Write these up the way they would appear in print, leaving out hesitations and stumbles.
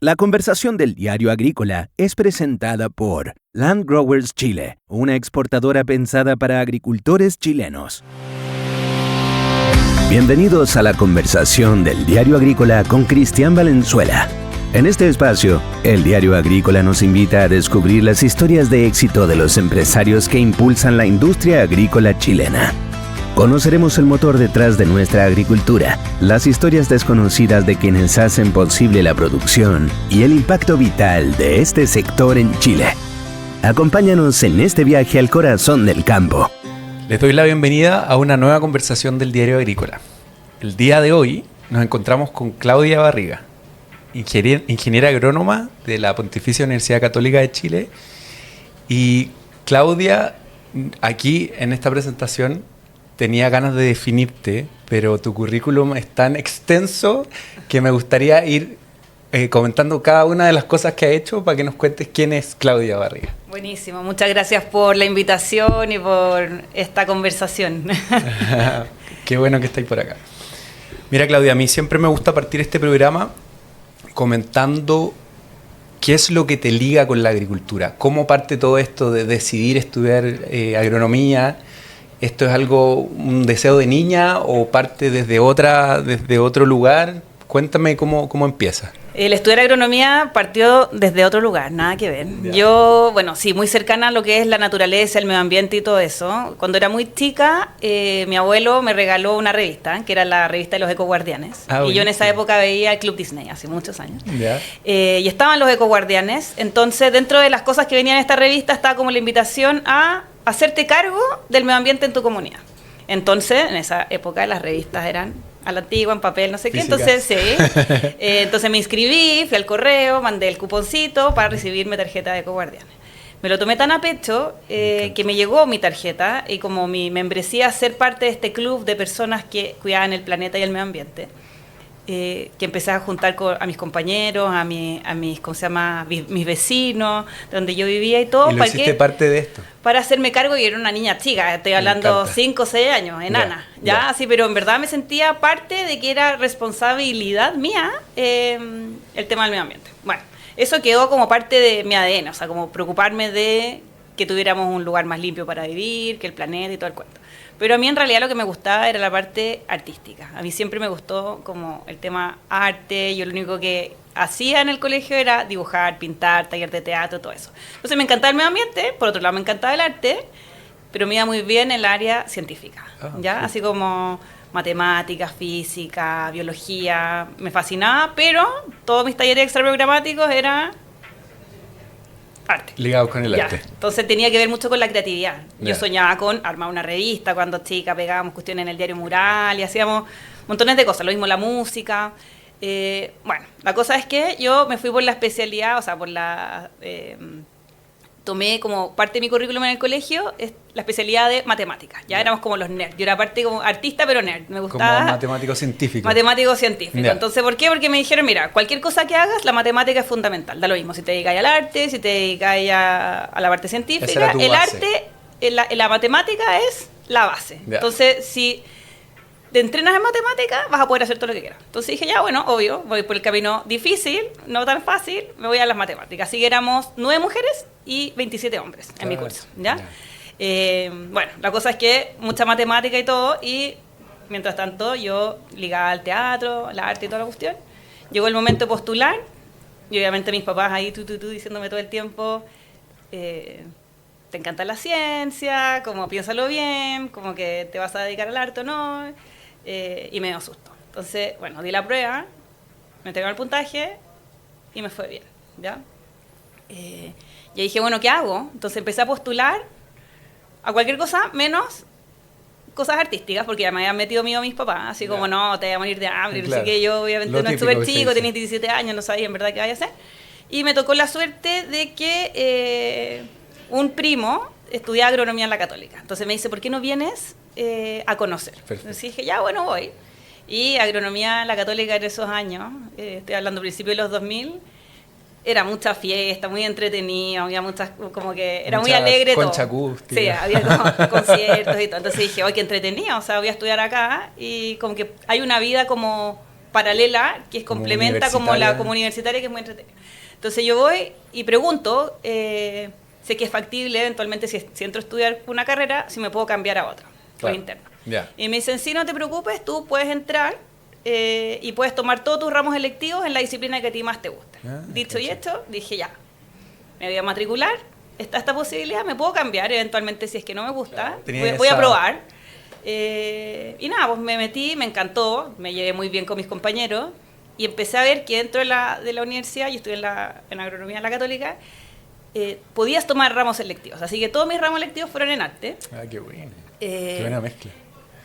La conversación del Diario Agrícola es presentada por Land Growers Chile, una exportadora pensada para agricultores chilenos. Bienvenidos a la conversación del Diario Agrícola con Cristian Valenzuela. En este espacio, el Diario Agrícola nos invita a descubrir las historias de éxito de los empresarios que impulsan la industria agrícola chilena. Conoceremos el motor detrás de nuestra agricultura, las historias desconocidas de quienes hacen posible la producción y el impacto vital de este sector en Chile. Acompáñanos en este viaje al corazón del campo. Les doy la bienvenida a una nueva conversación del Diario Agrícola. El día de hoy nos encontramos con Claudia Barriga, ingeniera agrónoma de la Pontificia Universidad Católica de Chile. Y Claudia, aquí en esta presentación, tenía ganas de definirte, pero tu currículum es tan extenso que me gustaría ir comentando cada una de las cosas que ha hecho para que nos cuentes quién es Claudia Barriga. Buenísimo, muchas gracias por la invitación y por esta conversación. Qué bueno que estáis por acá. Mira, Claudia, a mí siempre me gusta partir este programa comentando qué es lo que te liga con la agricultura, cómo parte todo esto de decidir estudiar agronomía. ¿Esto es un deseo de niña o parte desde otro lugar? Cuéntame cómo empieza. El estudiar agronomía partió desde otro lugar, nada que ver. Ya. Yo, sí, muy cercana a lo que es la naturaleza, el medio ambiente y todo eso. Cuando era muy chica, mi abuelo me regaló una revista, que era la revista de los Ecoguardianes. Y yo en esa época veía el Club Disney, hace muchos años. Ya. Y estaban los Ecoguardianes. Entonces, dentro de las cosas que venían en esta revista, estaba como la invitación a hacerte cargo del medio ambiente en tu comunidad. Entonces, en esa época las revistas eran a la antigua, en papel, no sé qué. Entonces, sí. Entonces me inscribí, fui al correo, mandé el cuponcito para recibir mi tarjeta de Ecoguardianes. Me lo tomé tan a pecho que me llegó mi tarjeta y como mi membresía a ser parte de este club de personas que cuidaban el planeta y el medio ambiente, que empecé a juntar a mis compañeros, a mis ¿cómo se llama? Mis vecinos, donde yo vivía y todo. ¿Y lo hiciste parte de esto? Para hacerme cargo, y era una niña chica, estoy hablando 5 o 6 años, enana, ya, así, pero en verdad me sentía parte de que era responsabilidad mía el tema del medio ambiente. Bueno, eso quedó como parte de mi ADN, o sea, como preocuparme de que tuviéramos un lugar más limpio para vivir, que el planeta y todo el cuento. Pero a mí en realidad lo que me gustaba era la parte artística. A mí siempre me gustó como el tema arte. Yo lo único que hacía en el colegio era dibujar, pintar, taller de teatro, todo eso. Entonces me encantaba el medio ambiente, por otro lado me encantaba el arte, pero me iba muy bien en el área científica, ¿ya? Sí. Así como matemáticas, física, biología, me fascinaba, pero todos mis talleres extraprogramáticos eran arte. Ligados con el arte. Entonces tenía que ver mucho con la creatividad. Ya. Yo soñaba con armar una revista cuando chica, pegábamos cuestiones en el diario Mural y hacíamos montones de cosas. Lo mismo la música. Bueno, la cosa es que yo me fui por la especialidad, o sea, tomé como parte de mi currículum en el colegio la especialidad de matemáticas. Ya éramos como los nerds. Yo era parte como artista, pero nerd. Me gustaba. Como matemático científico. Matemático científico. Ya. Entonces, ¿por qué? Porque me dijeron, mira, cualquier cosa que hagas, la matemática es fundamental. Da lo mismo si te dedicas al arte, si te dedicas a la parte científica. Esa era tu el base. arte, la matemática es la base. Ya. Entonces, si te entrenas en matemática, vas a poder hacer todo lo que quieras. Entonces dije, ya, bueno, obvio, voy por el camino difícil, no tan fácil, me voy a las matemáticas. Así que éramos 9 mujeres y 27 hombres en mi curso, ¿ya? Bueno, la cosa es que mucha matemática y todo, y mientras tanto yo ligaba al teatro, al arte y toda la cuestión. Llegó el momento de postular, y obviamente mis papás ahí, diciéndome todo el tiempo, te encanta la ciencia, como piénsalo bien, como que te vas a dedicar al arte o no, y me dio susto. Entonces, bueno, di la prueba, me entregaron el puntaje y me fue bien, ¿ya? Y dije, bueno, ¿qué hago? Entonces empecé a postular a cualquier cosa menos cosas artísticas, porque ya me habían metido miedo mis papás, así como, no, te vas a morir de hambre, Claro. Así que yo obviamente no es súper chico, tenés 17 años, no sabía en verdad qué vaya a hacer. Y me tocó la suerte de que un primo estudiaba agronomía en la Católica. Entonces me dice, ¿por qué no vienes a conocer? Perfecto. Entonces dije, ya, bueno, voy. Y agronomía en la Católica en esos años, estoy hablando principio de los 2000, era mucha fiesta, muy entretenido, había muchas, como que era muy alegre todo. Concha acústica. Sí, había como conciertos y todo. Entonces dije, oye, qué entretenido, o sea, voy a estudiar acá y como que hay una vida como paralela, que Como complementa como universitaria, que es muy entretenida. Entonces yo voy y pregunto, sé que es factible eventualmente si entro a estudiar una carrera, si me puedo cambiar a otra, por interno. Ya. Y me dicen, sí, no te preocupes, tú puedes entrar y puedes tomar todos tus ramos electivos en la disciplina que a ti más te guste. Dicho y hecho, dije ya, me voy a matricular, está esta posibilidad, me puedo cambiar eventualmente si es que no me gusta, voy a probar. Y nada, pues me metí, me encantó, me llevé muy bien con mis compañeros y empecé a ver que dentro de la universidad, yo estuve en agronomía en la Católica, podías tomar ramos electivos, así que todos mis ramos electivos fueron en arte. Qué bueno. Qué buena mezcla.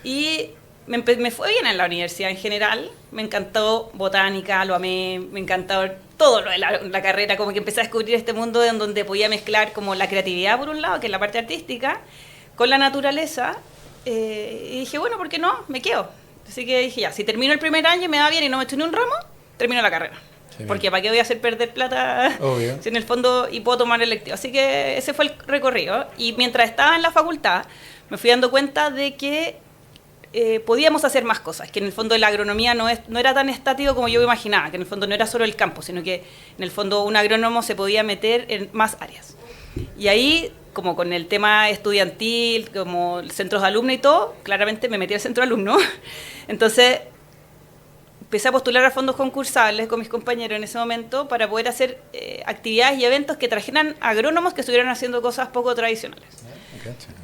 Y me fue bien en la universidad en general, me encantó botánica, lo amé, me encantó todo lo de la carrera, como que empecé a descubrir este mundo en donde podía mezclar como la creatividad por un lado, que es la parte artística, con la naturaleza, y dije, bueno, ¿por qué no? Me quedo. Así que dije, ya, si termino el primer año y me va bien y no me echo ni un ramo, termino la carrera. Sí, porque ¿para qué voy a hacer perder plata si en el fondo y puedo tomar electivo? Así que ese fue el recorrido. Y mientras estaba en la facultad, me fui dando cuenta de que podíamos hacer más cosas, que en el fondo la agronomía no era tan estático como yo me imaginaba, que en el fondo no era solo el campo, sino que en el fondo un agrónomo se podía meter en más áreas. Y ahí, como con el tema estudiantil, como centros de alumnos y todo, claramente me metí al centro de alumnos. Entonces empecé a postular a fondos concursables con mis compañeros en ese momento para poder hacer actividades y eventos que trajeran agrónomos que estuvieran haciendo cosas poco tradicionales.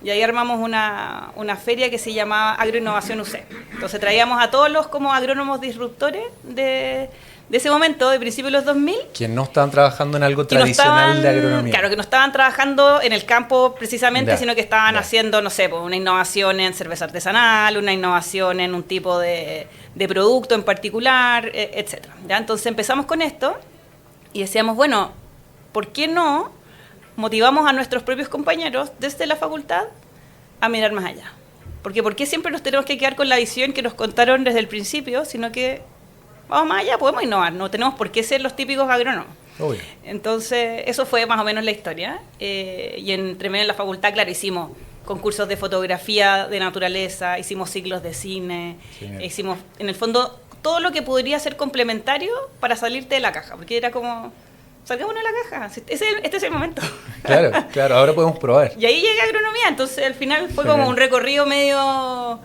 Y ahí armamos una feria que se llamaba Agroinnovación UC. Entonces traíamos a todos los como agrónomos disruptores de ese momento, de principios de los 2000. Que no estaban trabajando en algo tradicional de agronomía. Claro, que no estaban trabajando en el campo precisamente, sino que estaban haciendo, no sé, pues, una innovación en cerveza artesanal, una innovación en un tipo de producto en particular, etc. ¿Ya? Entonces empezamos con esto y decíamos, bueno, ¿por qué no motivamos a nuestros propios compañeros desde la facultad a mirar más allá? Porque ¿por qué siempre nos tenemos que quedar con la visión que nos contaron desde el principio, sino que vamos más allá, podemos innovar, no tenemos por qué ser los típicos agrónomos? Obvio. Entonces, eso fue más o menos la historia. Y entre medio en la facultad, claro, hicimos concursos de fotografía de naturaleza, hicimos ciclos de cine, hicimos, en el fondo, todo lo que podría ser complementario para salirte de la caja, porque era como, salgámonos de la caja, este es el momento. Claro, ahora podemos probar. Y ahí llegué a agronomía, entonces al final fue como un recorrido medio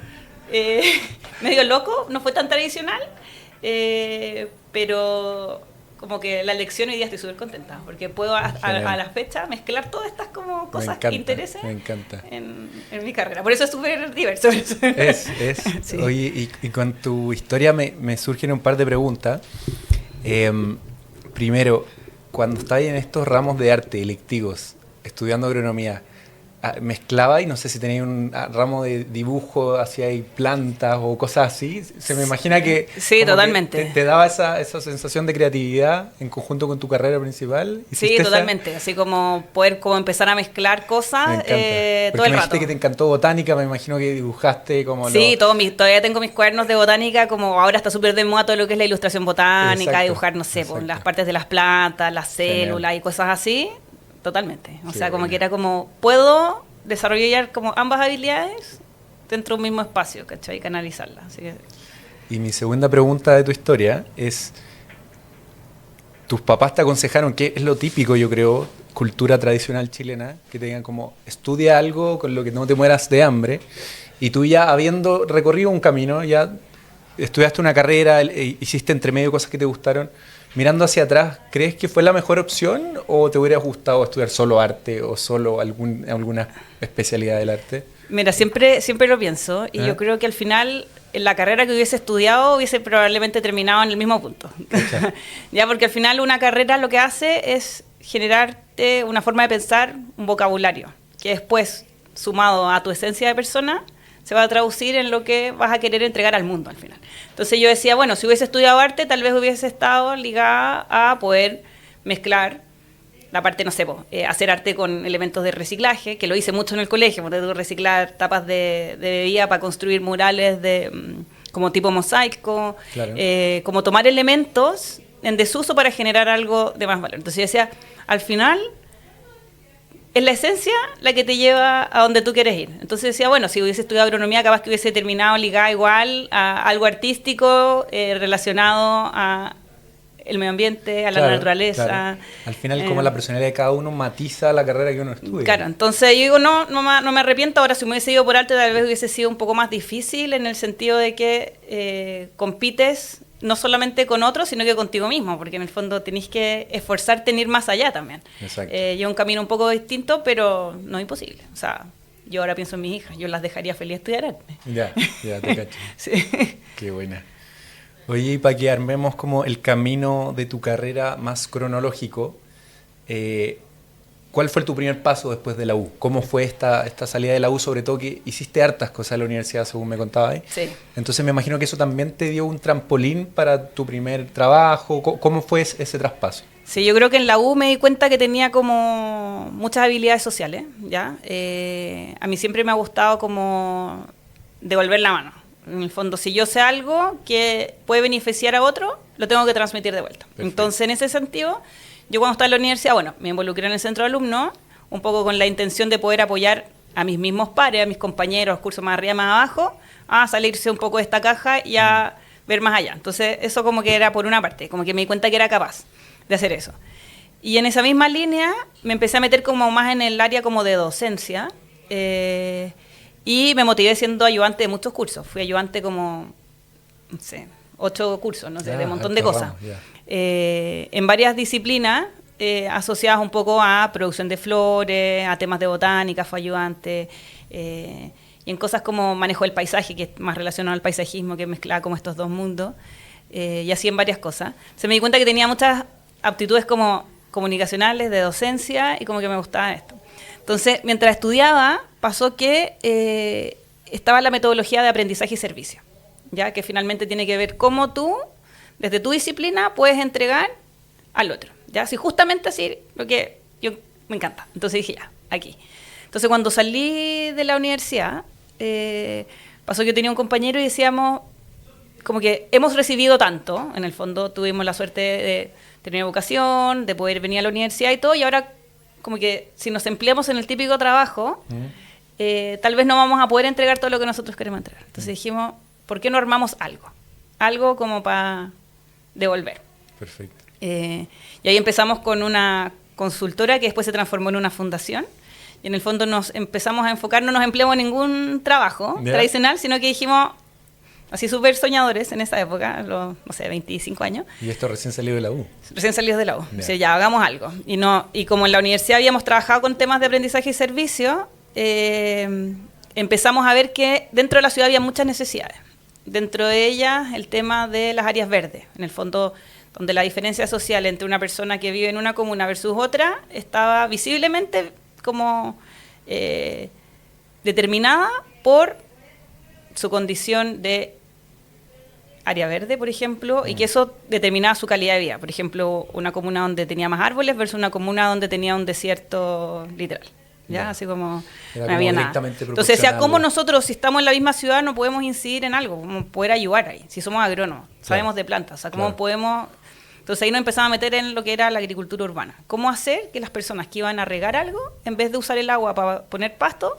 loco, no fue tan tradicional, pero como que la lección hoy día estoy súper contenta, porque puedo a la fecha mezclar todas estas como cosas que interesen en mi carrera. Por eso es súper diverso. Sí. Oye, y con tu historia me surgen un par de preguntas. Primero, cuando estabas en estos ramos de arte electivos, estudiando agronomía, mezclaba y no sé si tenía un ramo de dibujo, hacía ahí plantas o cosas así. Se me imagina que sí, totalmente. Que te daba esa sensación de creatividad en conjunto con tu carrera principal. Sí, totalmente. Así como poder como empezar a mezclar cosas todo el rato. Me dijiste que te encantó botánica, me imagino que dibujaste como sí, todavía tengo mis cuadernos de botánica, como ahora está súper de moda todo lo que es la ilustración botánica, dibujar, no sé, las partes de las plantas, las células y cosas así. Totalmente. O sea, como que era como, puedo desarrollar como ambas habilidades dentro de un mismo espacio, ¿cachai? Y canalizarlas. Así que... Y mi segunda pregunta de tu historia es, ¿tus papás te aconsejaron, qué es lo típico, yo creo, cultura tradicional chilena, que te digan como, estudia algo con lo que no te mueras de hambre, y tú ya habiendo recorrido un camino, ya estudiaste una carrera, hiciste entre medio cosas que te gustaron, mirando hacia atrás, ¿crees que fue la mejor opción o te hubiera gustado estudiar solo arte o solo alguna especialidad del arte? Mira, siempre lo pienso y yo creo que al final en la carrera que hubiese estudiado hubiese probablemente terminado en el mismo punto. Ya, porque al final una carrera lo que hace es generarte una forma de pensar, un vocabulario, que después, sumado a tu esencia de persona, se va a traducir en lo que vas a querer entregar al mundo al final. Entonces yo decía, bueno, si hubiese estudiado arte, tal vez hubiese estado ligada a poder mezclar la parte, no sé, hacer arte con elementos de reciclaje, que lo hice mucho en el colegio, reciclar tapas de bebida para construir murales como tipo mosaico, claro. Como tomar elementos en desuso para generar algo de más valor. Entonces yo decía, al final, es la esencia la que te lleva a donde tú quieres ir. Entonces decía, bueno, si hubiese estudiado agronomía, capaz que hubiese terminado ligada igual a algo artístico relacionado a el medio ambiente, a la naturaleza. Claro. Al final, como la personalidad de cada uno matiza la carrera que uno estudia. Claro, entonces yo digo, no me arrepiento. Ahora, si me hubiese ido por arte, tal vez hubiese sido un poco más difícil en el sentido de que compites no solamente con otros, sino que contigo mismo, porque en el fondo tenés que esforzarte en ir más allá también. Exacto. Yo un camino un poco distinto, pero no es imposible. O sea, yo ahora pienso en mis hijas, yo las dejaría feliz estudiar arte. Ya te cacho. Sí. Qué buena. Oye, y para que armemos como el camino de tu carrera más cronológico, ¿cuál fue tu primer paso después de la U? ¿Cómo fue esta salida de la U? Sobre todo que hiciste hartas cosas en la universidad, según me contabas. Sí. Entonces me imagino que eso también te dio un trampolín para tu primer trabajo. ¿Cómo fue ese traspaso? Sí, yo creo que en la U me di cuenta que tenía como muchas habilidades sociales, ¿ya? A mí siempre me ha gustado como devolver la mano. En el fondo, si yo sé algo que puede beneficiar a otro, lo tengo que transmitir de vuelta. Perfecto. Entonces, en ese sentido, yo cuando estaba en la universidad, bueno, me involucré en el centro de alumnos, un poco con la intención de poder apoyar a mis mismos pares, a mis compañeros, cursos más arriba, más abajo, a salirse un poco de esta caja y a ver más allá. Entonces, eso como que era por una parte, como que me di cuenta que era capaz de hacer eso. Y en esa misma línea me empecé a meter como más en el área como de docencia, y me motivé siendo ayudante de muchos cursos. Fui ayudante como, no sé, 8 cursos, no sé, de un montón de cosas. En varias disciplinas asociadas un poco a producción de flores, a temas de botánica, fue ayudante. Y en cosas como manejo del paisaje, que es más relacionado al paisajismo, que mezclaba como estos dos mundos. Y así en varias cosas. Se me di cuenta que tenía muchas aptitudes como comunicacionales, de docencia, y como que me gustaba esto. Entonces, mientras estudiaba, pasó que estaba la metodología de aprendizaje y servicio, ya que finalmente tiene que ver cómo tú, desde tu disciplina, puedes entregar al otro. Ya, si justamente así, lo que yo me encanta. Entonces dije, ya, aquí. Entonces, cuando salí de la universidad, pasó que yo tenía un compañero y decíamos, como que hemos recibido tanto, en el fondo tuvimos la suerte de tener vocación, de poder venir a la universidad y todo, y ahora como que si nos empleamos en el típico trabajo, tal vez no vamos a poder entregar todo lo que nosotros queremos entregar. Entonces dijimos, ¿por qué no armamos algo? Algo como para devolver. Perfecto. Y ahí empezamos con una consultora que después se transformó en una fundación. Y en el fondo nos empezamos a enfocar, no nos empleamos en ningún trabajo tradicional, sino que dijimos, así súper soñadores en esa época, no sé, 25 años. ¿Y esto recién salido de la U? Recién salidos de la U. O sea, ya hagamos algo. Y como en la universidad habíamos trabajado con temas de aprendizaje y servicio, empezamos a ver que dentro de la ciudad había muchas necesidades. Dentro de ellas, el tema de las áreas verdes. En el fondo, donde la diferencia social entre una persona que vive en una comuna versus otra estaba visiblemente como determinada por su condición de área verde, por ejemplo, y que eso determinaba su calidad de vida. Por ejemplo, una comuna donde tenía más árboles versus una comuna donde tenía un desierto literal. ¿Ya? Así como no había nada. Entonces decía, ¿cómo nosotros, si estamos en la misma ciudad, no podemos incidir en algo? ¿Cómo poder ayudar ahí? Si somos agrónomos, sabemos de plantas. O sea, ¿cómo podemos...? Entonces ahí nos empezamos a meter en lo que era la agricultura urbana. ¿Cómo hacer que las personas que iban a regar algo, en vez de usar el agua para poner pasto,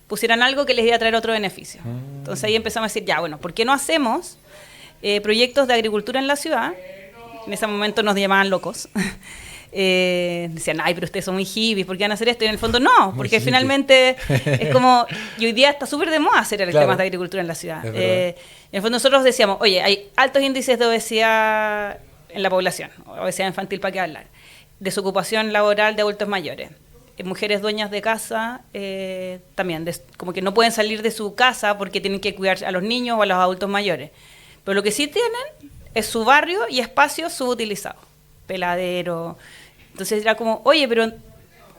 pusieran algo que les iba a traer otro beneficio? Entonces ahí empezamos a decir, ya, bueno, ¿por qué no hacemos proyectos de agricultura en la ciudad? En ese momento nos llamaban locos. Decían, ay, pero ustedes son muy hippies, ¿por qué van a hacer esto? Y en el fondo no, porque finalmente es como, y hoy día está súper de moda hacer temas de agricultura en la ciudad. En el fondo nosotros decíamos, oye, hay altos índices de obesidad en la población, obesidad infantil, ¿para qué hablar? Desocupación laboral de adultos mayores. Mujeres dueñas de casa también, como que no pueden salir de su casa porque tienen que cuidar a los niños o a los adultos mayores. Pero lo que sí tienen es su barrio y espacios subutilizados, peladero. Entonces era como, oye, pero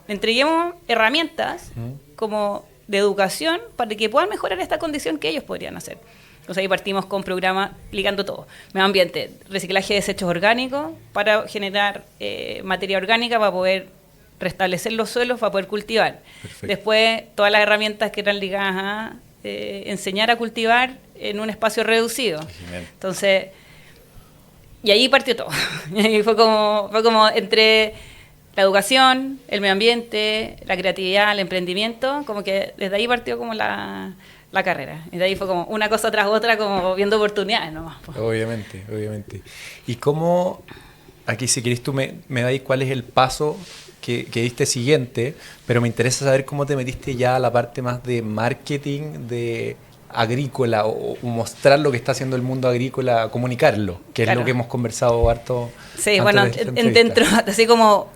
entreguemos herramientas como de educación para que puedan mejorar esta condición que ellos podrían hacer. Entonces ahí partimos con programas explicando todo. Medio ambiente, reciclaje de desechos orgánicos para generar materia orgánica para poder restablecer los suelos, para poder cultivar. Perfecto. Después todas las herramientas que eran ligadas a enseñar a cultivar en un espacio reducido. Entonces, y ahí partió todo. Y fue como entre la educación, el medio ambiente, la creatividad, el emprendimiento, como que desde ahí partió como la carrera. Y de ahí fue como una cosa tras otra, como viendo oportunidades nomás. Obviamente. ¿Y cómo, aquí si querés tú me dais cuál es el paso que diste siguiente, pero me interesa saber cómo te metiste ya a la parte más de marketing, de agrícola, o mostrar lo que está haciendo el mundo agrícola, comunicarlo, que es lo que hemos conversado harto. Sí, bueno, dentro, así como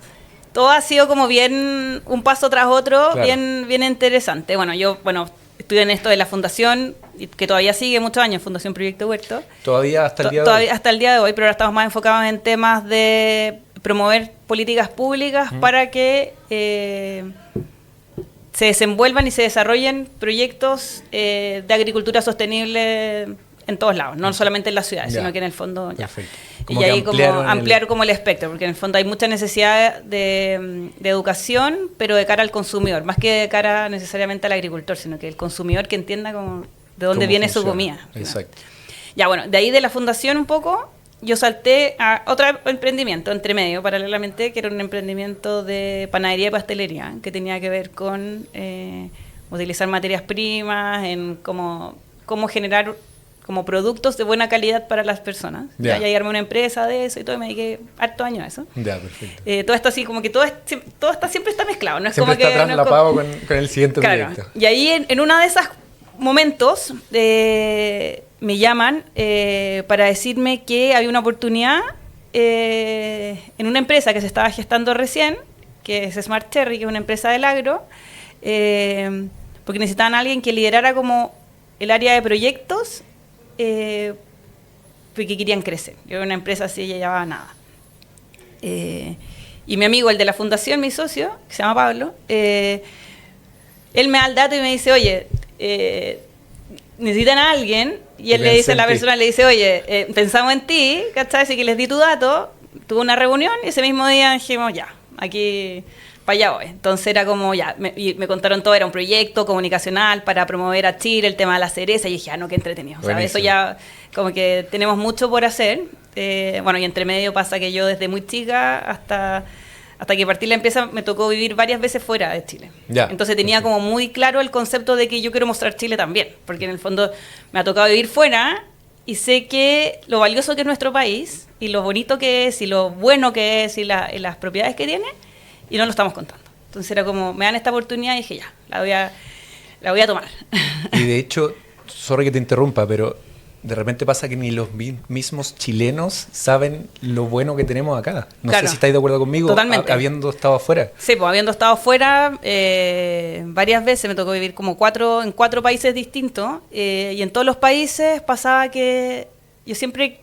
todo ha sido como bien un paso tras otro, bien interesante. Bueno, yo estuve en esto de la fundación, que todavía sigue muchos años, Fundación Proyecto Huerto. Todavía hasta el día de hoy. Hasta el día de hoy, pero ahora estamos más enfocados en temas de promover políticas públicas para que se desenvuelvan y se desarrollen proyectos de agricultura sostenible en todos lados, no solamente en las ciudades, sino que en el fondo ya. Y ahí como ampliar como el espectro, porque en el fondo hay mucha necesidad de educación, pero de cara al consumidor, más que de cara necesariamente al agricultor, sino que el consumidor que entienda como de dónde viene su comida. Exacto. Ya, bueno, de ahí de la fundación un poco, yo salté a otro emprendimiento entre medio, paralelamente, que era un emprendimiento de panadería y pastelería, que tenía que ver con utilizar materias primas, en cómo generar como productos de buena calidad para las personas. Ya armé una empresa de eso y todo, y me dediqué harto años a eso. Ya, perfecto. Todo esto así, como que todo siempre está mezclado. No es siempre como está que traslapado con el siguiente proyecto. Y ahí en uno de esos momentos me llaman para decirme que había una oportunidad en una empresa que se estaba gestando recién, que es Smart Cherry, que es una empresa del agro, porque necesitaban a alguien que liderara como el área de proyectos, porque querían crecer. Yo era una empresa así, ya llevaba nada. Y mi amigo, el de la fundación, mi socio, que se llama Pablo, él me da el dato y me dice, oye, necesitan a alguien, y él le dice a la persona, le dice, oye, pensamos en ti, ¿cachai? Así que les di tu dato, tuve una reunión y ese mismo día dijimos, ya, aquí para allá voy. Entonces era como, ya, me contaron todo, era un proyecto comunicacional para promover a Chile, el tema de la cereza, y dije, no, qué entretenido. O sea, eso ya, como que tenemos mucho por hacer. Bueno, y entre medio pasa que yo desde muy chica hasta que partí la empresa me tocó vivir varias veces fuera de Chile. Entonces tenía como muy claro el concepto de que yo quiero mostrar Chile también, porque en el fondo me ha tocado vivir fuera y sé que lo valioso que es nuestro país y lo bonito que es y lo bueno que es y las propiedades que tiene, y no lo estamos contando. Entonces era como, me dan esta oportunidad y dije, ya, la voy a tomar. Y de hecho, sorry que te interrumpa, pero de repente pasa que ni los mismos chilenos saben lo bueno que tenemos acá. No sé si estáis de acuerdo conmigo. Totalmente. Habiendo estado afuera. Sí, pues habiendo estado afuera varias veces, me tocó vivir como en 4 países distintos, y en todos los países pasaba que yo siempre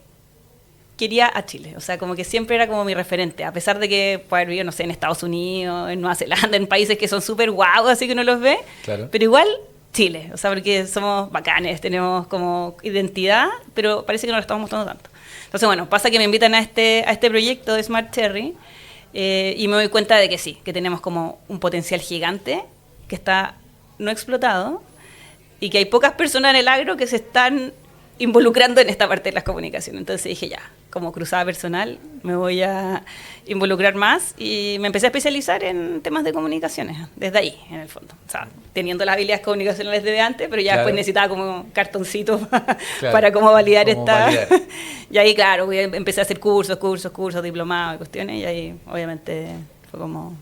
quería a Chile, o sea, como que siempre era como mi referente, a pesar de que puedo haber vivido, no sé, en Estados Unidos, en Nueva Zelanda, en países que son súper guau, así que uno los ve, pero igual Chile, o sea, porque somos bacanes, tenemos como identidad, pero parece que no lo estamos mostrando tanto. Entonces, bueno, pasa que me invitan a este proyecto de Smart Cherry, y me doy cuenta de que sí, que tenemos como un potencial gigante que está no explotado y que hay pocas personas en el agro que se están involucrando en esta parte de las comunicaciones. Entonces dije, ya, como cruzada personal, me voy a involucrar más, y me empecé a especializar en temas de comunicaciones, desde ahí, en el fondo. O sea, teniendo las habilidades comunicacionales desde antes, pero ya después necesitaba como cartoncito para cómo validar esta. Y ahí, claro, empecé a hacer cursos, diplomados y cuestiones, y ahí, obviamente, fue como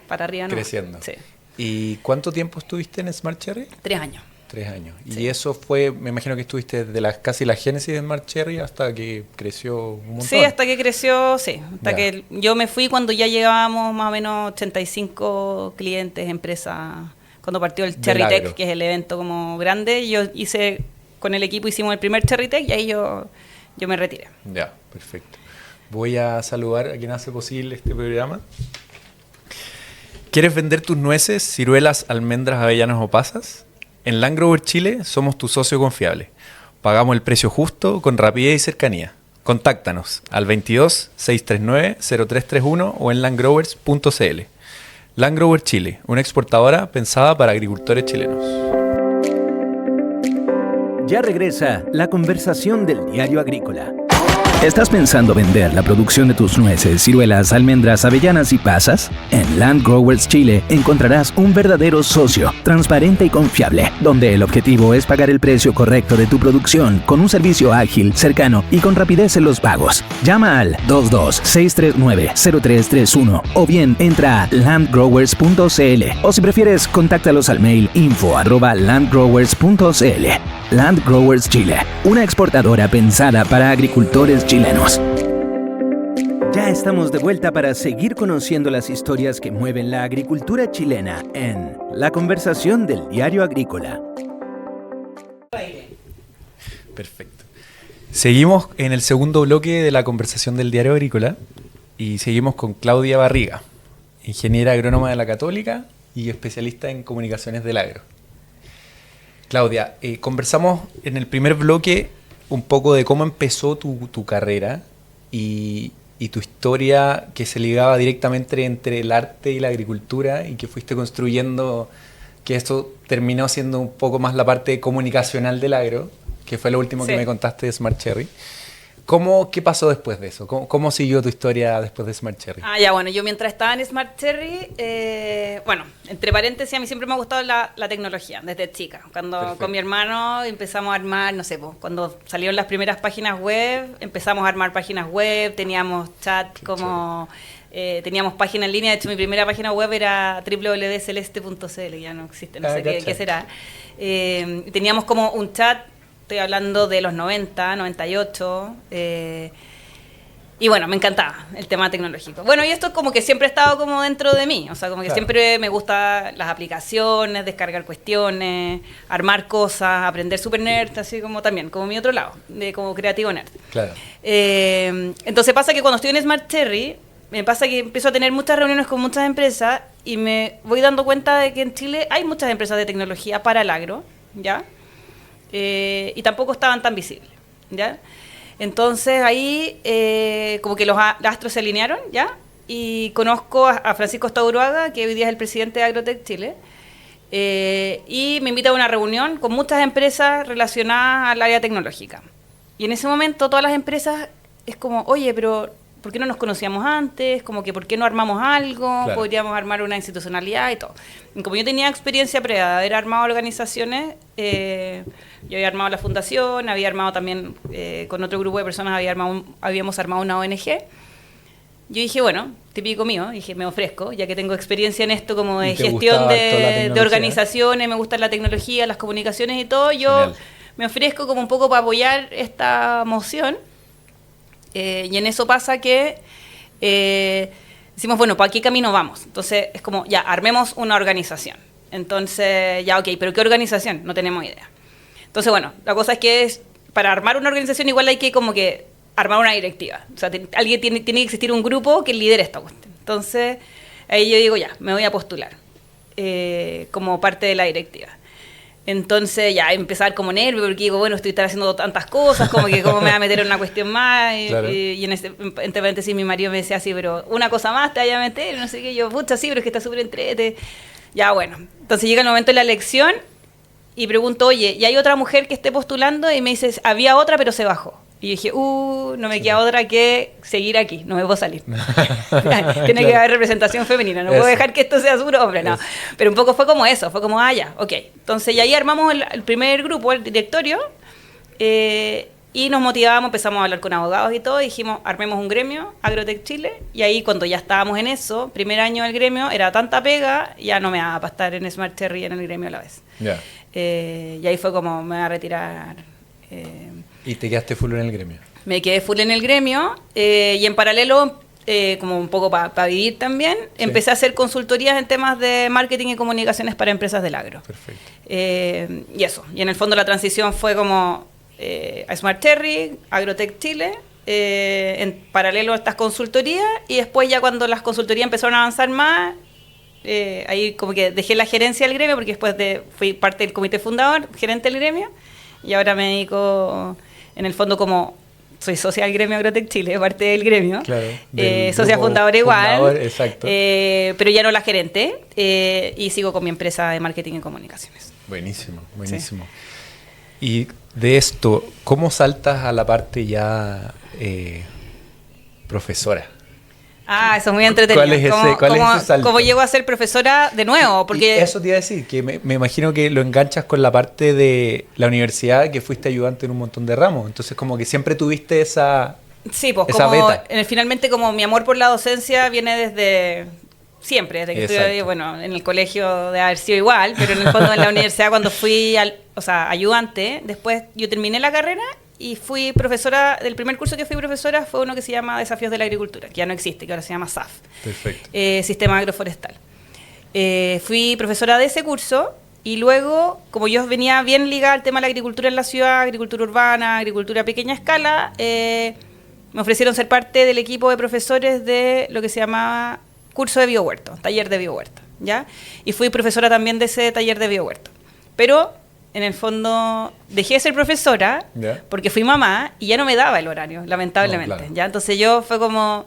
para arriba, ¿no? Creciendo. Sí. ¿Y cuánto tiempo estuviste en Smart Cherry? 3 años. 3 años. Sí. Y eso fue, me imagino que estuviste desde casi la génesis de Smart Cherry hasta que creció un montón. Sí, hasta que creció, sí. Hasta que yo me fui cuando ya llegábamos más o menos 85 clientes, empresas, cuando partió el Cherry Tech, que es el evento como grande. Yo con el equipo hicimos el primer Cherry Tech y ahí yo me retiré. Ya, perfecto. Voy a saludar a quien hace posible este programa. ¿Quieres vender tus nueces, ciruelas, almendras, avellanas o pasas? En Land Grower Chile somos tu socio confiable. Pagamos el precio justo con rapidez y cercanía. Contáctanos al 22 639 0331 o en landgrowers.cl. Land Grower Chile, una exportadora pensada para agricultores chilenos. Ya regresa la conversación del Diario Agrícola. ¿Estás pensando vender la producción de tus nueces, ciruelas, almendras, avellanas y pasas? En Land Growers Chile encontrarás un verdadero socio, transparente y confiable, donde el objetivo es pagar el precio correcto de tu producción con un servicio ágil, cercano y con rapidez en los pagos. Llama al 22-639-0331 o bien entra a landgrowers.cl o si prefieres, contáctalos al mail info@landgrowers.cl. Land Growers Chile, una exportadora pensada para agricultores chilenos. Ya estamos de vuelta para seguir conociendo las historias que mueven la agricultura chilena en La Conversación del Diario Agrícola. Perfecto. Seguimos en el segundo bloque de La Conversación del Diario Agrícola y seguimos con Claudia Barriga, ingeniera agrónoma de la Católica y especialista en comunicaciones del agro. Claudia, conversamos en el primer bloque un poco de cómo empezó tu carrera y tu historia que se ligaba directamente entre el arte y la agricultura y que fuiste construyendo, que esto terminó siendo un poco más la parte comunicacional del agro, que fue lo último que me contaste de Smart Cherry. ¿Qué pasó después de eso? ¿Cómo siguió tu historia después de Smart Cherry? Bueno, yo mientras estaba en Smart Cherry, entre paréntesis, a mí siempre me ha gustado la tecnología, desde chica. Cuando con mi hermano empezamos a armar, cuando salieron las primeras páginas web, empezamos a armar páginas web, teníamos chat teníamos página en línea. De hecho, mi primera página web era www.celeste.cl, ya no existe, no sé qué será. Teníamos como un chat. Estoy hablando de los 90, 98. Y bueno, me encantaba el tema tecnológico. Bueno, y esto como que siempre ha estado como dentro de mí. O sea, como que siempre me gustan las aplicaciones, descargar cuestiones, armar cosas, aprender super nerd, así como también, como mi otro lado, como creativo nerd. Claro. Entonces pasa que cuando estoy en Smart Cherry, me pasa que empiezo a tener muchas reuniones con muchas empresas y me voy dando cuenta de que en Chile hay muchas empresas de tecnología para el agro, ¿ya? Y tampoco estaban tan visibles, ¿ya? Entonces ahí como que los astros se alinearon, ¿ya? Y conozco a Francisco Stauroaga, que hoy día es el presidente de Agrotech Chile, y me invita a una reunión con muchas empresas relacionadas al área tecnológica. Y en ese momento todas las empresas es como, oye, pero ¿por qué no nos conocíamos antes? Como que ¿por qué no armamos algo? Claro. Podríamos armar una institucionalidad y todo. Y como yo tenía experiencia previa de haber armado organizaciones, yo había armado la fundación, había armado también con otro grupo de personas, habíamos armado una ONG. Yo dije, bueno, típico mío, dije, me ofrezco, ya que tengo experiencia en esto como de gestión de organizaciones, me gusta la tecnología, las comunicaciones y todo, yo Genial. Me ofrezco como un poco para apoyar esta moción. Y en eso pasa que decimos, bueno, ¿para qué camino vamos? Entonces es como, ya, armemos una organización. Entonces, ya, ok, ¿pero qué organización? No tenemos idea. Entonces, bueno, la cosa es que para armar una organización igual hay que como que armar una directiva. O sea, alguien tiene que existir un grupo que lidere esta cuestión. Entonces, ahí yo digo, ya, me voy a postular como parte de la directiva. Entonces ya empezar como nervio, porque digo, bueno, estoy haciendo tantas cosas, como que cómo me va a meter en una cuestión más, claro. y entre paréntesis mi marido me decía así, pero una cosa más te vaya a meter, no sé qué, yo, pucha, sí, pero es que está súper entrete. Ya, bueno, entonces llega el momento de la elección y pregunto, oye, ¿y hay otra mujer que esté postulando? Y me dice, había otra, pero se bajó. Y dije, no me queda otra que seguir aquí, no me puedo salir. Tiene que haber representación femenina, no puedo dejar que esto sea puro hombre, no. Pero un poco fue como eso, fue como, ya, ok. Entonces, y ahí armamos el primer grupo, el directorio, y nos motivamos, empezamos a hablar con abogados y todo, y dijimos, armemos un gremio, Agrotech Chile, y ahí cuando ya estábamos en eso, primer año del gremio, era tanta pega, ya no me daba para estar en Smart Cherry en el gremio a la vez. Yeah. Y ahí fue como, me voy a retirar. ¿Y te quedaste full en el gremio? Me quedé full en el gremio y en paralelo, como un poco para vivir también, sí. Empecé a hacer consultorías en temas de marketing y comunicaciones para empresas del agro. Perfecto. Y eso, y en el fondo la transición fue como a Smart Cherry, Agrotech Chile, en paralelo a estas consultorías, y después ya cuando las consultorías empezaron a avanzar más, ahí como que dejé la gerencia del gremio, porque después fui parte del comité fundador, gerente del gremio, y ahora me dedico, en el fondo, como soy socia del gremio Agrotech Chile, parte del gremio, claro, socia fundadora igual, exacto. Pero ya no la gerente, y sigo con mi empresa de marketing y comunicaciones. Buenísimo, buenísimo. Sí. Y de esto, ¿cómo saltas a la parte ya profesora? Eso es muy entretenido. ¿Cuál es ese salto? ¿Cómo llego a ser profesora de nuevo? Porque Y eso te iba a decir, que me imagino que lo enganchas con la parte de la universidad, que fuiste ayudante en un montón de ramos. Entonces, como que siempre tuviste esa... Sí, pues esa como beta. finalmente como mi amor por la docencia viene desde siempre, desde que Exacto. estuve, bueno, en el colegio de haber sido igual, pero en el fondo en la universidad cuando fui ayudante, después yo terminé la carrera y fui profesora, del primer curso que fui profesora fue uno que se llama Desafíos de la Agricultura, que ya no existe, que ahora se llama SAF, Perfecto. Sistema Agroforestal. Fui profesora de ese curso y luego, como yo venía bien ligada al tema de la agricultura en la ciudad, agricultura urbana, agricultura a pequeña escala, me ofrecieron ser parte del equipo de profesores de lo que se llamaba curso de biohuerto, taller de biohuerto, ¿ya? Y fui profesora también de ese taller de biohuerto. Pero, en el fondo, dejé de ser profesora ¿Ya? porque fui mamá y ya no me daba el horario, lamentablemente, No, claro. ¿ya? Entonces yo fue como...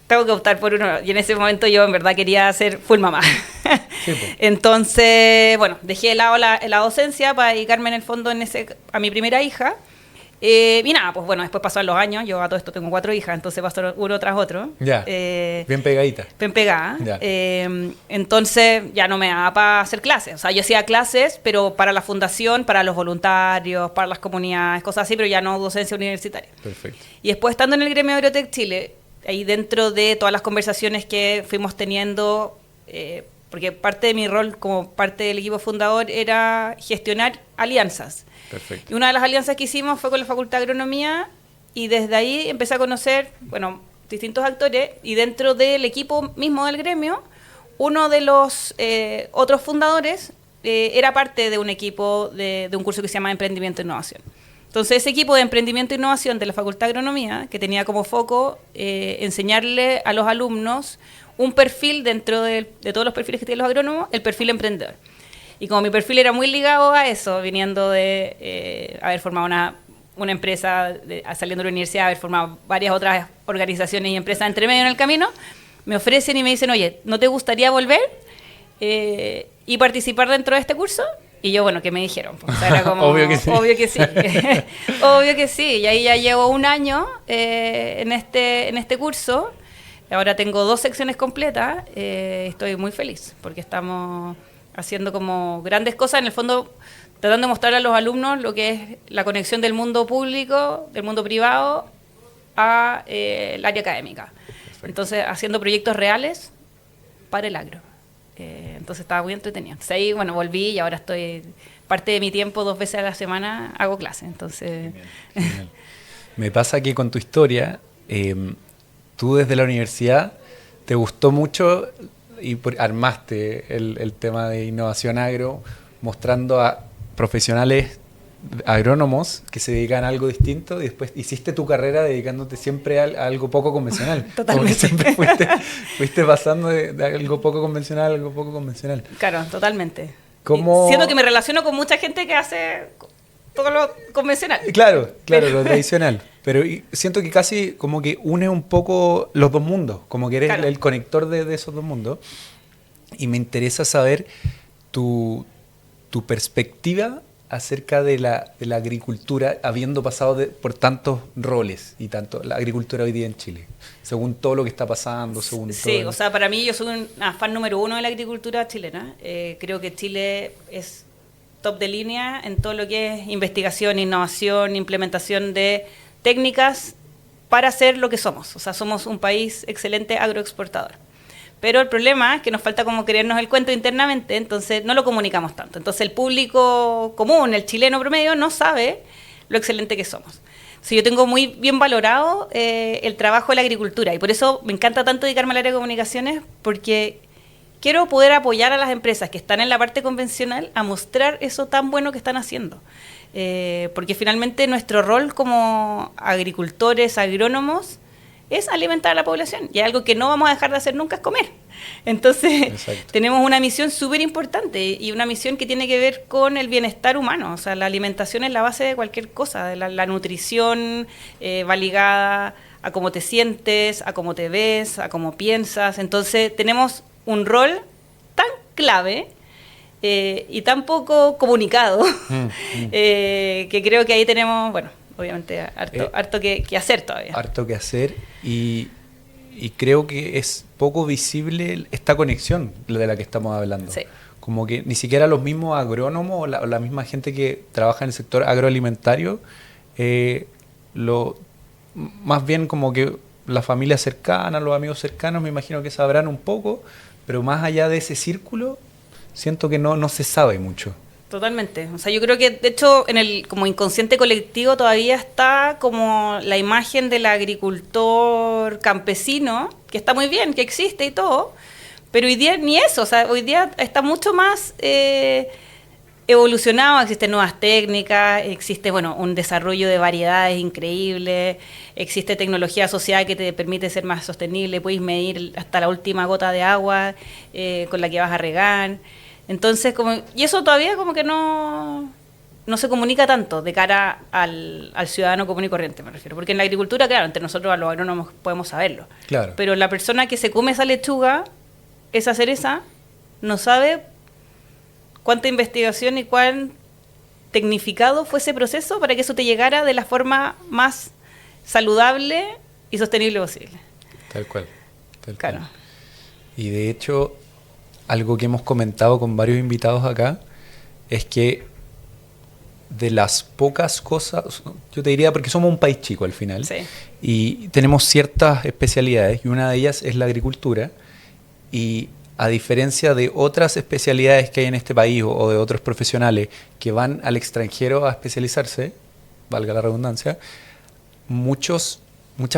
Tengo que optar por uno. Y en ese momento yo en verdad quería ser full mamá. Sí, pues. Entonces, bueno, dejé de lado la docencia para dedicarme en el fondo a mi primera hija. Y nada, pues bueno, después pasaron los años. Yo a todo esto tengo 4 hijas, entonces pasó uno tras otro. Ya, bien pegadita. Bien pegada. Ya. Entonces ya no me daba para hacer clases. O sea, yo hacía clases, pero para la fundación, para los voluntarios, para las comunidades, cosas así, pero ya no docencia universitaria. Perfecto. Y después, estando en el gremio de Agrotech Chile, ahí dentro de todas las conversaciones que fuimos teniendo, porque parte de mi rol como parte del equipo fundador era gestionar alianzas. Perfecto. Y una de las alianzas que hicimos fue con la Facultad de Agronomía y desde ahí empecé a conocer, bueno, distintos actores y dentro del equipo mismo del gremio, uno de los otros fundadores era parte de un equipo de un curso que se llama Emprendimiento e Innovación. Entonces, ese equipo de Emprendimiento e Innovación de la Facultad de Agronomía, que tenía como foco enseñarle a los alumnos un perfil dentro de todos los perfiles que tienen los agrónomos, el perfil emprendedor. Y como mi perfil era muy ligado a eso, viniendo de haber formado una empresa, saliendo de la universidad, haber formado varias otras organizaciones y empresas entre medio en el camino, me ofrecen y me dicen, oye, ¿no te gustaría volver y participar dentro de este curso? Y yo, bueno, ¿qué me dijeron? Pues, o sea, era como, Obvio que sí. Obvio que sí. Obvio que sí. Y ahí ya llevo un año en este curso. Ahora tengo 2 secciones completas. Estoy muy feliz porque estamos haciendo como grandes cosas. En el fondo, tratando de mostrar a los alumnos lo que es la conexión del mundo público, del mundo privado, a el área académica. Perfecto. Entonces, haciendo proyectos reales para el agro. Entonces estaba muy entretenido. Entonces ahí, bueno, volví y ahora estoy, parte de mi tiempo, 2 veces a la semana, hago clases. Entonces, Genial. Me pasa que con tu historia, tú desde la universidad te gustó mucho y armaste el tema de innovación agro, mostrando a profesionales agrónomos que se dedican a algo distinto y después hiciste tu carrera dedicándote siempre a algo poco convencional. Totalmente. Como que siempre fuiste pasando de algo poco convencional a algo poco convencional. claro, totalmente. ¿Cómo? Y siento que me relaciono con mucha gente que hace todo lo convencional. Claro, lo tradicional. Pero siento que casi como que une un poco los dos mundos, como que eres Claro. el conector de esos dos mundos. Y me interesa saber tu perspectiva acerca de la agricultura, habiendo pasado por tantos roles y tanto la agricultura hoy día en Chile, según todo lo que está pasando, según Sí, todo. o sea, para mí yo soy una fan número 1 de la agricultura chilena. Creo que Chile es top de línea en todo lo que es investigación, innovación, implementación de técnicas para ser lo que somos. O sea, somos un país excelente agroexportador. Pero el problema es que nos falta como creernos el cuento internamente, entonces no lo comunicamos tanto. Entonces el público común, el chileno promedio, no sabe lo excelente que somos. Sí, yo tengo muy bien valorado el trabajo de la agricultura y por eso me encanta tanto dedicarme al área de comunicaciones, porque quiero poder apoyar a las empresas que están en la parte convencional a mostrar eso tan bueno que están haciendo. Porque finalmente nuestro rol como agricultores, agrónomos, es alimentar a la población. Y algo que no vamos a dejar de hacer nunca es comer. Entonces, Exacto. tenemos una misión súper importante y una misión que tiene que ver con el bienestar humano. O sea, la alimentación es la base de cualquier cosa. La nutrición va ligada a cómo te sientes, a cómo te ves, a cómo piensas. Entonces, tenemos un rol tan clave y tan poco comunicado, que creo que ahí tenemos, bueno, obviamente harto que hacer todavía. Harto que hacer y creo que es poco visible esta conexión de la que estamos hablando. Sí. Como que ni siquiera los mismos agrónomos o la misma gente que trabaja en el sector agroalimentario, más bien como que la familia cercana, los amigos cercanos, me imagino que sabrán un poco, pero más allá de ese círculo, siento que no se sabe mucho. Totalmente. O sea, yo creo que, de hecho, como inconsciente colectivo todavía está como la imagen del agricultor campesino, que está muy bien, que existe y todo, pero hoy día ni eso. O sea, hoy día está mucho más evolucionado, existen nuevas técnicas, existe, bueno, un desarrollo de variedades increíble, existe tecnología asociada que te permite ser más sostenible, puedes medir hasta la última gota de agua con la que vas a regar. Entonces, y eso todavía como que no se comunica tanto de cara al ciudadano común y corriente, me refiero. Porque en la agricultura, claro, entre nosotros los agrónomos podemos saberlo. Claro. Pero la persona que se come esa lechuga, esa cereza, no sabe cuánta investigación y cuán tecnificado fue ese proceso para que eso te llegara de la forma más saludable y sostenible posible. Tal cual. Claro. Y de hecho, algo que hemos comentado con varios invitados acá es que de las pocas cosas, yo te diría, porque somos un país chico al final, sí, y tenemos ciertas especialidades, y una de ellas es la agricultura, y a diferencia de otras especialidades que hay en este país o de otros profesionales que van al extranjero a especializarse, valga la redundancia, muchas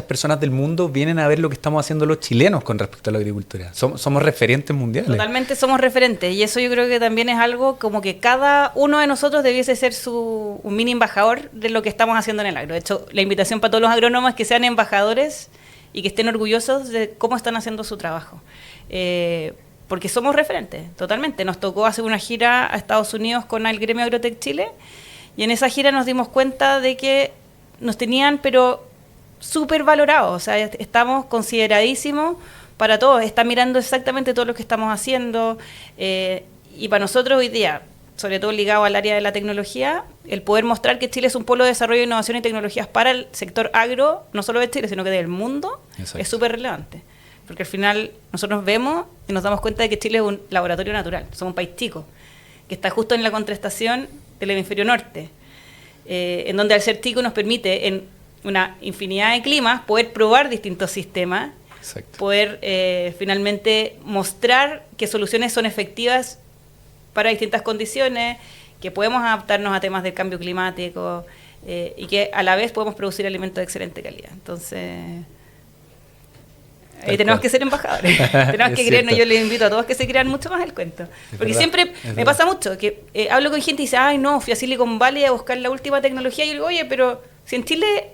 personas del mundo vienen a ver lo que estamos haciendo los chilenos con respecto a la agricultura. Somos referentes mundiales. Totalmente somos referentes, y eso yo creo que también es algo como que cada uno de nosotros debiese ser un mini embajador de lo que estamos haciendo en el agro. De hecho, la invitación para todos los agrónomos es que sean embajadores y que estén orgullosos de cómo están haciendo su trabajo. Porque somos referentes, totalmente. Nos tocó hacer una gira a Estados Unidos con el Gremio Agrotech Chile, y en esa gira nos dimos cuenta de que nos tenían, pero súper valorados. O sea, estamos consideradísimos para todos. Están mirando exactamente todo lo que estamos haciendo. Y para nosotros hoy día, sobre todo ligado al área de la tecnología, el poder mostrar que Chile es un polo de desarrollo, innovación y tecnologías para el sector agro, no solo de Chile, sino que del mundo, exacto, es súper relevante. Porque al final nosotros vemos y nos damos cuenta de que Chile es un laboratorio natural. Somos un país chico, que está justo en la contrastación del hemisferio norte, en donde al ser chico nos permite en una infinidad de climas poder probar distintos sistemas, exacto, poder finalmente mostrar que soluciones son efectivas para distintas condiciones, que podemos adaptarnos a temas del cambio climático y que a la vez podemos producir alimentos de excelente calidad. Entonces, ahí tenemos que ser embajadores, tenemos que creernos. Yo les invito a todos que se crean mucho más el cuento. Porque siempre me pasa mucho que hablo con gente y dice, ay no, fui a Silicon Valley a buscar la última tecnología, y yo digo, oye, pero si en Chile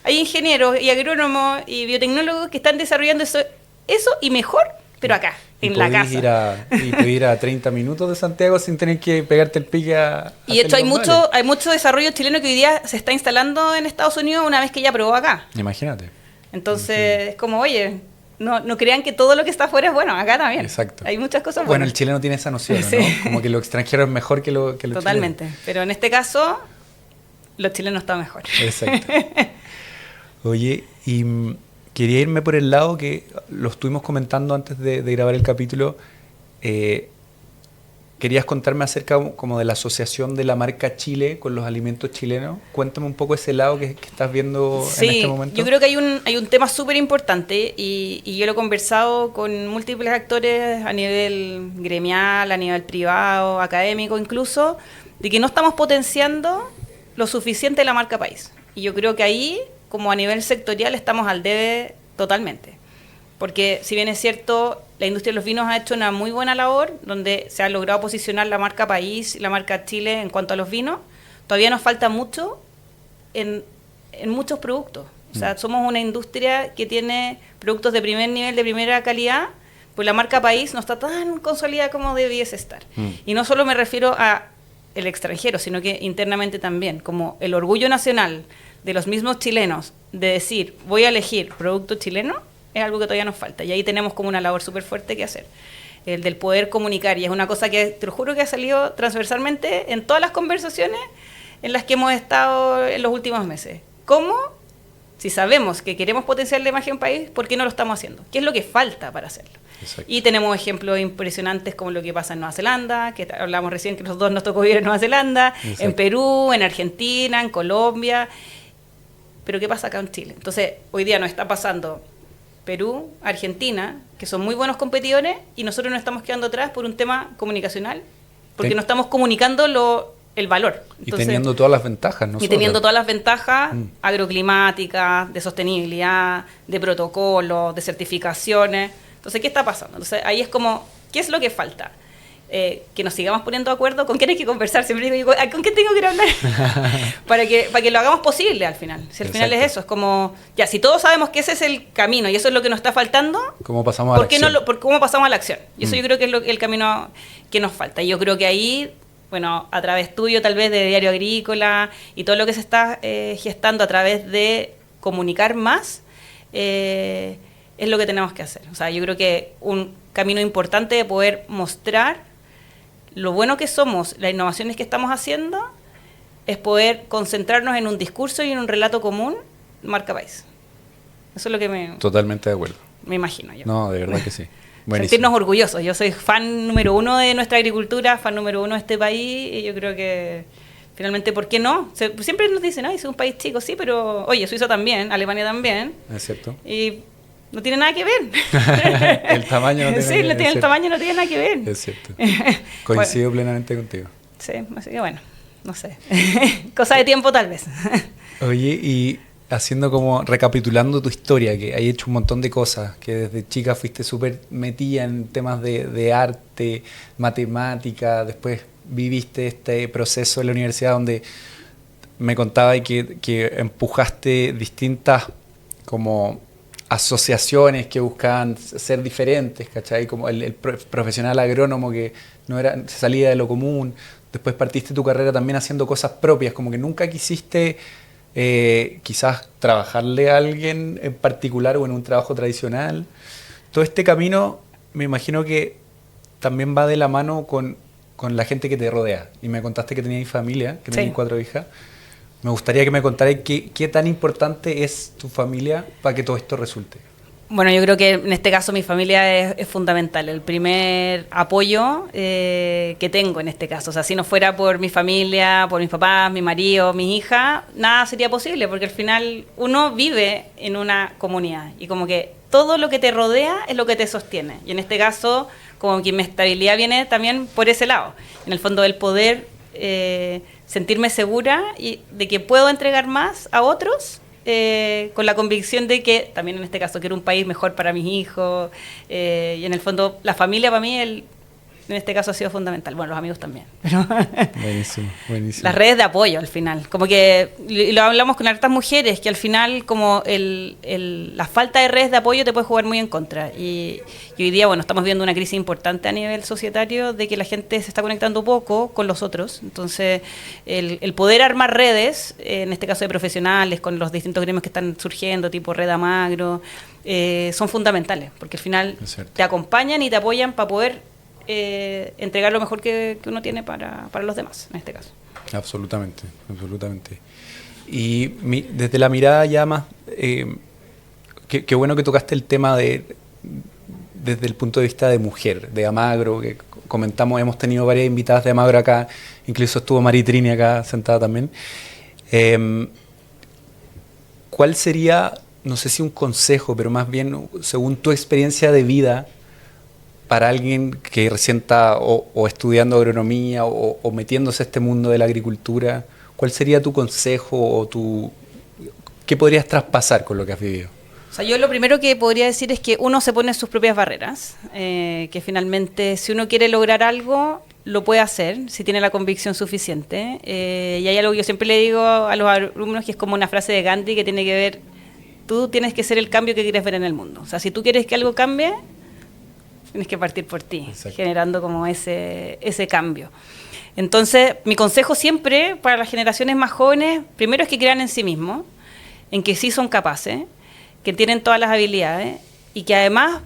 hay ingenieros y agrónomos y biotecnólogos que están desarrollando eso y mejor, pero acá, en la casa. Y puedes ir a 30 minutos de Santiago sin tener que pegarte el pique a y de hecho hay mucho desarrollo chileno que hoy día se está instalando en Estados Unidos una vez que ya probó acá. Imagínate. Entonces, es como, oye, no crean que todo lo que está afuera es bueno, acá también. Exacto. Hay muchas cosas buenas. Bueno, el chileno tiene esa noción, ¿no? Sí. Como que lo extranjero es mejor que lo chileno. Totalmente. Pero en este caso, los chilenos están mejor. Exacto. Oye, y quería irme por el lado que lo estuvimos comentando antes de grabar el capítulo. Querías contarme acerca como de la asociación de la marca Chile con los alimentos chilenos. Cuéntame un poco ese lado que estás viendo en este momento. Sí, yo creo que hay un tema súper importante y yo lo he conversado con múltiples actores a nivel gremial, a nivel privado, académico incluso, de que no estamos potenciando lo suficiente la marca país. Y yo creo que ahí, como a nivel sectorial, estamos al debe totalmente. Porque si bien es cierto, la industria de los vinos ha hecho una muy buena labor, donde se ha logrado posicionar la marca país y la marca Chile en cuanto a los vinos, todavía nos falta mucho en muchos productos. O sea, somos una industria que tiene productos de primer nivel, de primera calidad, pues la marca país no está tan consolidada como debiese estar. Y no solo me refiero a el extranjero, sino que internamente también, como el orgullo nacional de los mismos chilenos, de decir, voy a elegir producto chileno es algo que todavía nos falta. Y ahí tenemos como una labor súper fuerte que hacer. El del poder comunicar. Y es una cosa que, te lo juro, que ha salido transversalmente en todas las conversaciones en las que hemos estado en los últimos meses. ¿Cómo? Si sabemos que queremos potenciar la imagen del país, ¿por qué no lo estamos haciendo? ¿Qué es lo que falta para hacerlo? Exacto. Y tenemos ejemplos impresionantes como lo que pasa en Nueva Zelanda, que hablamos recién que los dos nos tocó vivir en Nueva Zelanda, exacto, en Perú, en Argentina, en Colombia. Pero ¿qué pasa acá en Chile? Entonces, hoy día nos está pasando Perú, Argentina, que son muy buenos competidores, y nosotros nos estamos quedando atrás por un tema comunicacional, porque no estamos comunicando el valor. Entonces, y teniendo todas las ventajas, ¿no? Y teniendo todas las ventajas agroclimáticas, de sostenibilidad, de protocolos, de certificaciones. Entonces, ¿qué está pasando? Entonces, ahí es como, ¿qué es lo que falta? Que nos sigamos poniendo de acuerdo. ¿Con quién hay que conversar? Siempre digo, ¿con quién tengo que ir a hablar? para que lo hagamos posible al final. Si al final es eso, es como, ya, si todos sabemos que ese es el camino y eso es lo que nos está faltando, ¿cómo pasamos a la acción? ¿Cómo pasamos a la acción? Y eso yo creo que es el camino que nos falta. Y yo creo que ahí, bueno, a través tuyo, tal vez de Diario Agrícola y todo lo que se está gestando a través de comunicar más, es lo que tenemos que hacer. O sea, yo creo que un camino importante de poder mostrar lo bueno que somos, las innovaciones que estamos haciendo, es poder concentrarnos en un discurso y en un relato común, marca país. Eso es lo que Totalmente de acuerdo. Me imagino yo. No, de verdad que sí. Buenísimo. Sentirnos orgullosos. Yo soy fan número 1 de nuestra agricultura, fan número 1 de este país, y yo creo que finalmente, ¿por qué no? Siempre nos dicen, ay, es un país chico, sí, pero oye, Suiza también, Alemania también. Es cierto. Y no tiene nada que ver. El tamaño no tiene sí, el tamaño no tiene nada que ver. Es cierto. Coincido plenamente contigo. Sí, así que bueno, no sé. Cosa de tiempo tal vez. Oye, y haciendo como, recapitulando tu historia, que has hecho un montón de cosas, que desde chica fuiste súper metida en temas de arte, matemática, después viviste este proceso en la universidad donde me contaba que empujaste distintas como asociaciones que buscaban ser diferentes, ¿cachai? Como el profesional agrónomo que no era, se salía de lo común. Después partiste tu carrera también haciendo cosas propias, como que nunca quisiste quizás trabajarle a alguien en particular o en un trabajo tradicional. Todo este camino me imagino que también va de la mano con la gente que te rodea. Y me contaste que tenías familia, que tenías 4 hijas. Me gustaría que me contaras qué tan importante es tu familia para que todo esto resulte. Bueno, yo creo que en este caso mi familia es fundamental, el primer apoyo que tengo en este caso. O sea, si no fuera por mi familia, por mis papás, mi marido, mi hija, nada sería posible, porque al final uno vive en una comunidad y como que todo lo que te rodea es lo que te sostiene. Y en este caso, como que mi estabilidad viene también por ese lado. En el fondo, el poder sentirme segura y de que puedo entregar más a otros, con la convicción de que, también en este caso, quiero un país mejor para mis hijos, y en el fondo la familia para mí en este caso ha sido fundamental. Bueno, los amigos también. Pero buenísimo, buenísimo. Las redes de apoyo al final, como que lo hablamos con hartas mujeres, que al final como la falta de redes de apoyo te puede jugar muy en contra. Y hoy día, bueno, estamos viendo una crisis importante a nivel societario de que la gente se está conectando poco con los otros. Entonces, el poder armar redes, en este caso de profesionales, con los distintos gremios que están surgiendo, tipo Red Amagro, son fundamentales, porque al final te acompañan y te apoyan para poder entregar lo mejor que uno tiene para los demás, en este caso. Absolutamente, absolutamente. Y desde la mirada ya más, qué bueno que tocaste el tema desde el punto de vista de mujer, de Amagro, que comentamos, hemos tenido varias invitadas de Amagro acá, incluso estuvo Maritrini acá sentada también. ¿Cuál sería, no sé si un consejo, pero más bien según tu experiencia de vida, para alguien que recién está o estudiando agronomía o metiéndose a este mundo de la agricultura, ¿cuál sería tu consejo o qué podrías traspasar con lo que has vivido? O sea, yo lo primero que podría decir es que uno se pone sus propias barreras, que finalmente si uno quiere lograr algo, lo puede hacer, si tiene la convicción suficiente. Y hay algo que yo siempre le digo a los alumnos, que es como una frase de Gandhi que tiene que ver, tú tienes que ser el cambio que quieres ver en el mundo. O sea, si tú quieres que algo cambie, tienes que partir por ti, exacto, generando como ese cambio. Entonces, mi consejo siempre para las generaciones más jóvenes, primero es que crean en sí mismos, en que sí son capaces, que tienen todas las habilidades y que además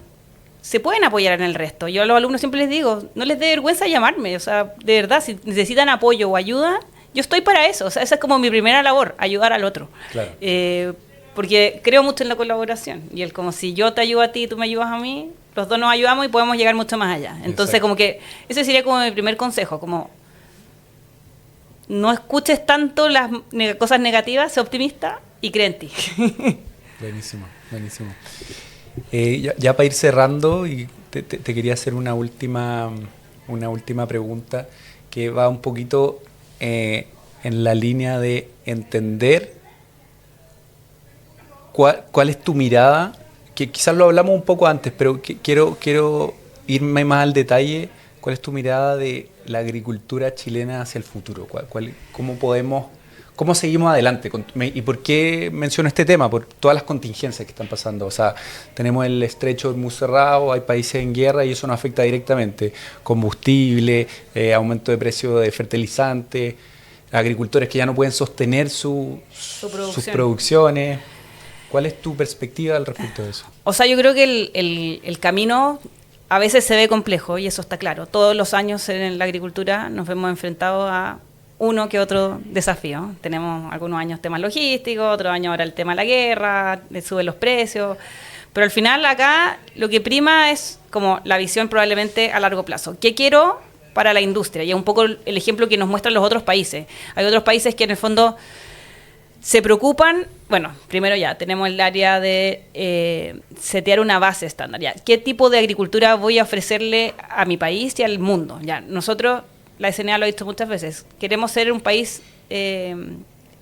se pueden apoyar en el resto. Yo a los alumnos siempre les digo, no les dé vergüenza llamarme, o sea, de verdad, si necesitan apoyo o ayuda, yo estoy para eso, o sea, esa es como mi primera labor, ayudar al otro. Claro. Porque creo mucho en la colaboración, y el como si yo te ayudo a ti y tú me ayudas a mí, los dos nos ayudamos y podemos llegar mucho más allá. Entonces, Exacto. como que ese sería como mi primer consejo, como no escuches tanto las cosas negativas, sé optimista y cree en ti. Buenísimo, buenísimo. Ya para ir cerrando, y te quería hacer una última pregunta que va un poquito en la línea de entender cuál es tu mirada, que quizás lo hablamos un poco antes, pero quiero irme más al detalle. ¿Cuál es tu mirada de la agricultura chilena hacia el futuro? ¿Cómo seguimos adelante? ¿Y por qué menciono este tema? Por todas las contingencias que están pasando. O sea, tenemos el estrecho muy cerrado, hay países en guerra y eso nos afecta directamente. Combustible, aumento de precio de fertilizantes, agricultores que ya no pueden sostener sus producciones. ¿Cuál es tu perspectiva al respecto de eso? O sea, yo creo que el camino a veces se ve complejo y eso está claro. Todos los años en la agricultura nos vemos enfrentados a uno que otro desafío. Tenemos algunos años temas logísticos, otros años ahora el tema de la guerra, le suben los precios. Pero al final acá lo que prima es como la visión probablemente a largo plazo. ¿Qué quiero para la industria? Y es un poco el ejemplo que nos muestran los otros países. Hay otros países que en el fondo se preocupan, bueno, primero ya tenemos el área de setear una base estándar. Ya, ¿qué tipo de agricultura voy a ofrecerle a mi país y al mundo? Ya, nosotros, la SNA lo ha dicho muchas veces, queremos ser un país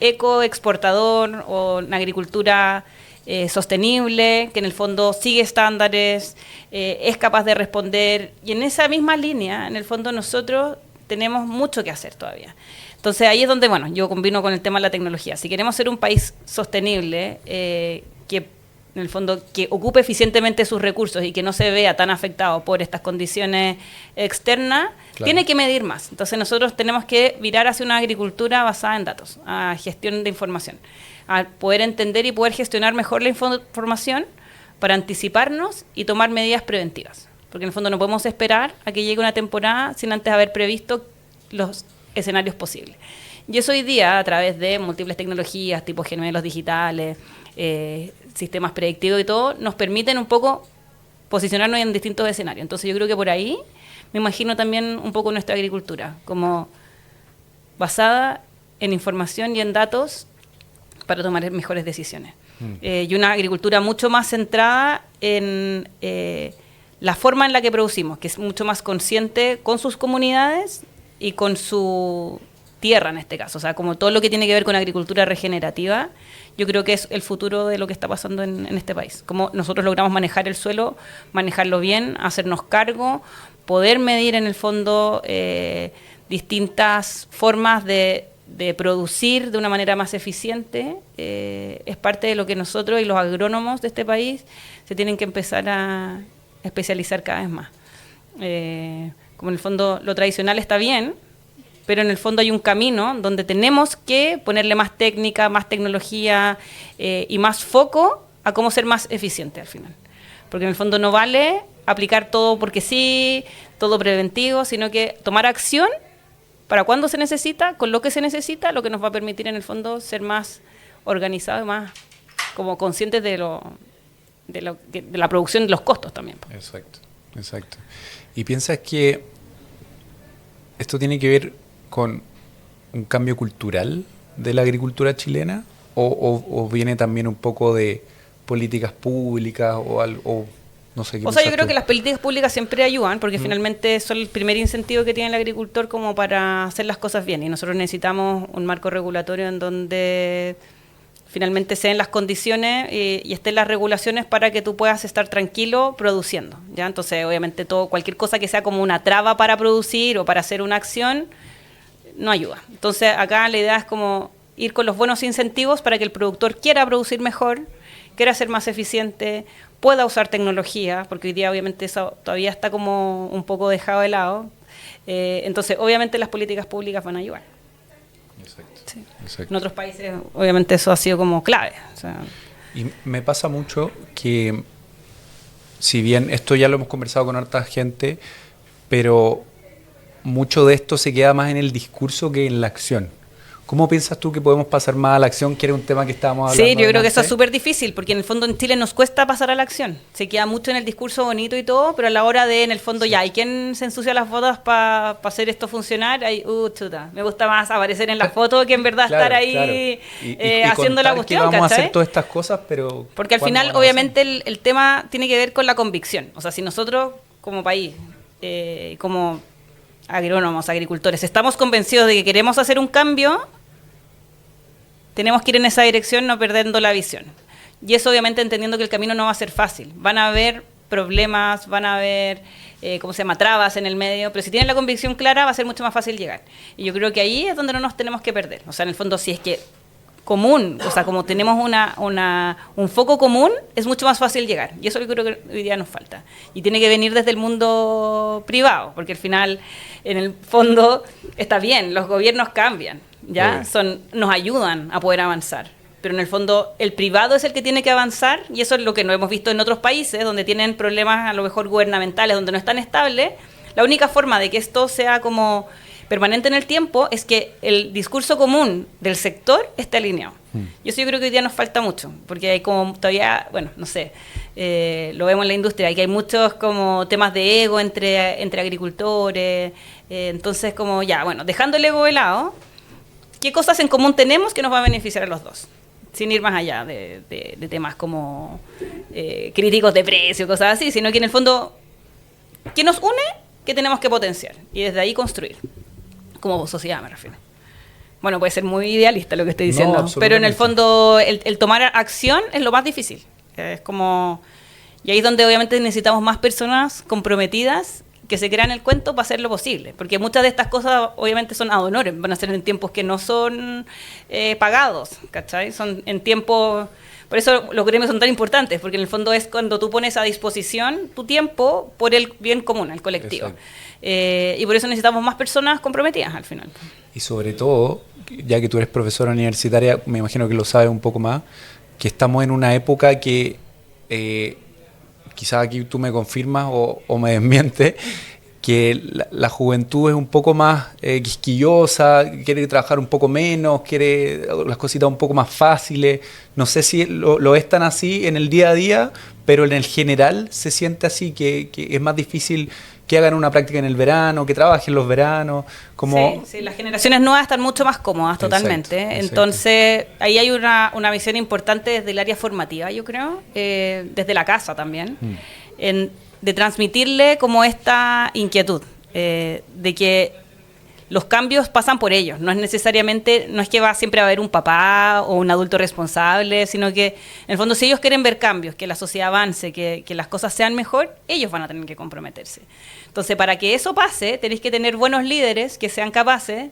ecoexportador o una agricultura sostenible, que en el fondo sigue estándares, es capaz de responder. Y en esa misma línea, en el fondo nosotros tenemos mucho que hacer todavía. Entonces ahí es donde, bueno, yo combino con el tema de la tecnología. Si queremos ser un país sostenible, que en el fondo que ocupe eficientemente sus recursos y que no se vea tan afectado por estas condiciones externas, claro, tiene que medir más. Entonces nosotros tenemos que virar hacia una agricultura basada en datos, a gestión de información, a poder entender y poder gestionar mejor la información para anticiparnos y tomar medidas preventivas. Porque en el fondo no podemos esperar a que llegue una temporada sin antes haber previsto los escenarios posibles. Y eso hoy día, a través de múltiples tecnologías, tipo gemelos digitales, sistemas predictivos y todo, nos permiten un poco posicionarnos en distintos escenarios. Entonces yo creo que por ahí me imagino también un poco nuestra agricultura, como basada en información y en datos para tomar mejores decisiones. Y una agricultura mucho más centrada en la forma en la que producimos, que es mucho más consciente con sus comunidades y con su tierra en este caso. O sea, como todo lo que tiene que ver con agricultura regenerativa, yo creo que es el futuro de lo que está pasando en este país. Como nosotros logramos manejar el suelo, manejarlo bien, hacernos cargo, poder medir en el fondo distintas formas de producir de una manera más eficiente, es parte de lo que nosotros y los agrónomos de este país se tienen que empezar a especializar cada vez más. Como en el fondo lo tradicional está bien, pero en el fondo hay un camino donde tenemos que ponerle más técnica, más tecnología y más foco a cómo ser más eficiente al final. Porque en el fondo no vale aplicar todo porque sí, todo preventivo, sino que tomar acción para cuando se necesita, con lo que se necesita, lo que nos va a permitir en el fondo ser más organizados y más como conscientes de la producción y de los costos también. Exacto. ¿Y piensas que esto tiene que ver con un cambio cultural de la agricultura chilena o viene también un poco de políticas públicas o no sé qué? O sea, yo creo que las políticas públicas siempre ayudan porque finalmente son el primer incentivo que tiene el agricultor como para hacer las cosas bien y nosotros necesitamos un marco regulatorio en donde finalmente se den las condiciones y estén las regulaciones para que tú puedas estar tranquilo produciendo, ¿ya? Entonces, obviamente, cualquier cosa que sea como una traba para producir o para hacer una acción, no ayuda. Entonces, acá la idea es como ir con los buenos incentivos para que el productor quiera producir mejor, quiera ser más eficiente, pueda usar tecnología, porque hoy día, obviamente, eso todavía está como un poco dejado de lado. Entonces, obviamente, las políticas públicas van a ayudar. Sí. En otros países, obviamente, eso ha sido como clave. O sea, y me pasa mucho que si bien esto ya lo hemos conversado con harta gente, pero mucho de esto se queda más en el discurso que en la acción. ¿Cómo piensas tú que podemos pasar más a la acción, que era un tema que estábamos hablando? Sí, yo creo que eso es súper difícil, porque en el fondo en Chile nos cuesta pasar a la acción. Se queda mucho en el discurso bonito y todo, pero a la hora de, en el fondo, ya, ¿y quién se ensucia las botas para hacer esto funcionar? Ahí, chuta, me gusta más aparecer en la foto que en verdad estar ahí haciendo la cuestión, que vamos ¿cachai? a hacer todas estas cosas, pero... Porque al final, obviamente, el tema tiene que ver con la convicción. O sea, si nosotros, como país, como agrónomos, agricultores, estamos convencidos de que queremos hacer un cambio, tenemos que ir en esa dirección, no perdiendo la visión. Y eso obviamente entendiendo que el camino no va a ser fácil. Van a haber problemas, van a haber, trabas en el medio, pero si tienen la convicción clara va a ser mucho más fácil llegar. Y yo creo que ahí es donde no nos tenemos que perder. O sea, en el fondo, si es que común, o sea, como tenemos un foco común, es mucho más fácil llegar. Y eso yo creo que hoy día nos falta. Y tiene que venir desde el mundo privado, porque al final, en el fondo, está bien, los gobiernos cambian. ¿Ya? Nos ayudan a poder avanzar, pero en el fondo el privado es el que tiene que avanzar, y eso es lo que no hemos visto en otros países donde tienen problemas a lo mejor gubernamentales, donde no es tan estable. La única forma de que esto sea como permanente en el tiempo es que el discurso común del sector esté alineado. Y eso yo creo que hoy día nos falta mucho, porque hay como todavía, no sé, lo vemos en la industria, que hay muchos como temas de ego entre agricultores, entonces como dejando el ego de lado, ¿qué cosas en común tenemos que nos va a beneficiar a los dos? Sin ir más allá de temas como críticos de precio, cosas así, sino que en el fondo, ¿qué nos une? ¿Qué tenemos que potenciar? Y desde ahí construir. Como sociedad me refiero. Bueno, puede ser muy idealista lo que estoy diciendo, pero en el fondo el tomar acción es lo más difícil. Es como... Y ahí es donde obviamente necesitamos más personas comprometidas que se crean el cuento para hacer lo posible, porque muchas de estas cosas obviamente son ad honorem, van a ser en tiempos que no son pagados, ¿cachai? Son en tiempos, por eso los gremios son tan importantes, porque en el fondo es cuando tú pones a disposición tu tiempo por el bien común, el colectivo. Y por eso necesitamos más personas comprometidas al final. Y sobre todo, ya que tú eres profesora universitaria, me imagino que lo sabes un poco más, que estamos en una época que... quizás aquí tú me confirmas o me desmientes, que la juventud es un poco más quisquillosa, quiere trabajar un poco menos, quiere las cositas un poco más fáciles. No sé si lo es tan así en el día a día, pero en el general se siente así, que es más difícil que hagan una práctica en el verano, que trabajen los veranos. Como... Sí, las generaciones nuevas están mucho más cómodas totalmente. Exacto. Entonces, ahí hay una visión importante desde el área formativa, yo creo, desde la casa también, de transmitirle como esta inquietud, de que los cambios pasan por ellos, no es que siempre va a haber un papá o un adulto responsable, sino que en el fondo si ellos quieren ver cambios, que la sociedad avance, que las cosas sean mejor, ellos van a tener que comprometerse. Entonces, para que eso pase, tenéis que tener buenos líderes que sean capaces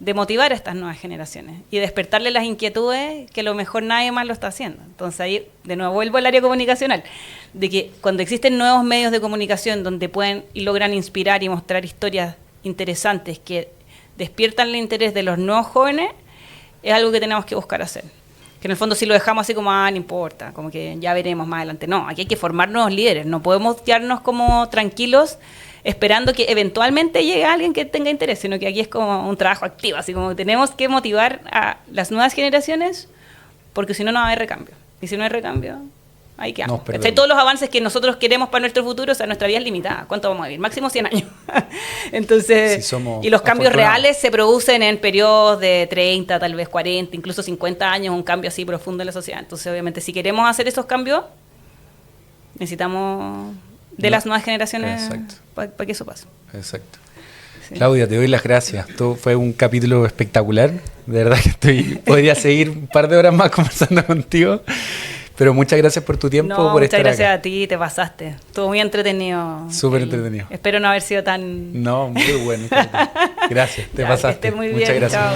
de motivar a estas nuevas generaciones y despertarles las inquietudes que a lo mejor nadie más lo está haciendo. Entonces ahí, de nuevo, vuelvo al área comunicacional, de que cuando existen nuevos medios de comunicación donde pueden y logran inspirar y mostrar historias interesantes que despiertan el interés de los nuevos jóvenes, es algo que tenemos que buscar hacer. Que en el fondo si lo dejamos así como, no importa, como que ya veremos más adelante. No, aquí hay que formar nuevos líderes, no podemos quedarnos como tranquilos esperando que eventualmente llegue alguien que tenga interés, sino que aquí es como un trabajo activo, así como tenemos que motivar a las nuevas generaciones, porque si no, no va a haber recambio. Y si no hay recambio, ahí quedamos. Todos los avances que nosotros queremos para nuestro futuro, o sea, nuestra vida es limitada. ¿Cuánto vamos a vivir? Máximo 100 años. Entonces, y los cambios reales se producen en periodos de 30, tal vez 40, incluso 50 años, un cambio así profundo en la sociedad. Entonces, obviamente, si queremos hacer esos cambios, necesitamos de las nuevas generaciones para que eso pase. Exacto. Sí. Claudia, te doy las gracias. Esto fue un capítulo espectacular. De verdad que podría seguir un par de horas más conversando contigo. Pero muchas gracias por tu tiempo, por estar acá. Muchas gracias a ti, te pasaste. Estuvo muy entretenido. Súper entretenido. Espero no haber sido tan... No, muy bueno. Gracias, te pasaste. Que estés muy bien. Muchas gracias.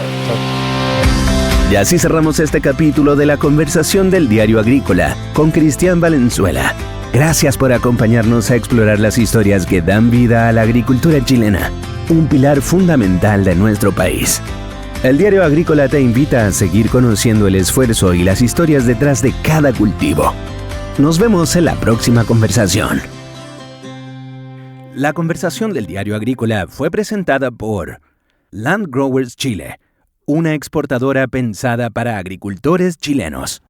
Y así cerramos este capítulo de la conversación del Diario Agrícola con Cristian Valenzuela. Gracias por acompañarnos a explorar las historias que dan vida a la agricultura chilena, un pilar fundamental de nuestro país. El Diario Agrícola te invita a seguir conociendo el esfuerzo y las historias detrás de cada cultivo. Nos vemos en la próxima conversación. La conversación del Diario Agrícola fue presentada por Land Growers Chile, una exportadora pensada para agricultores chilenos.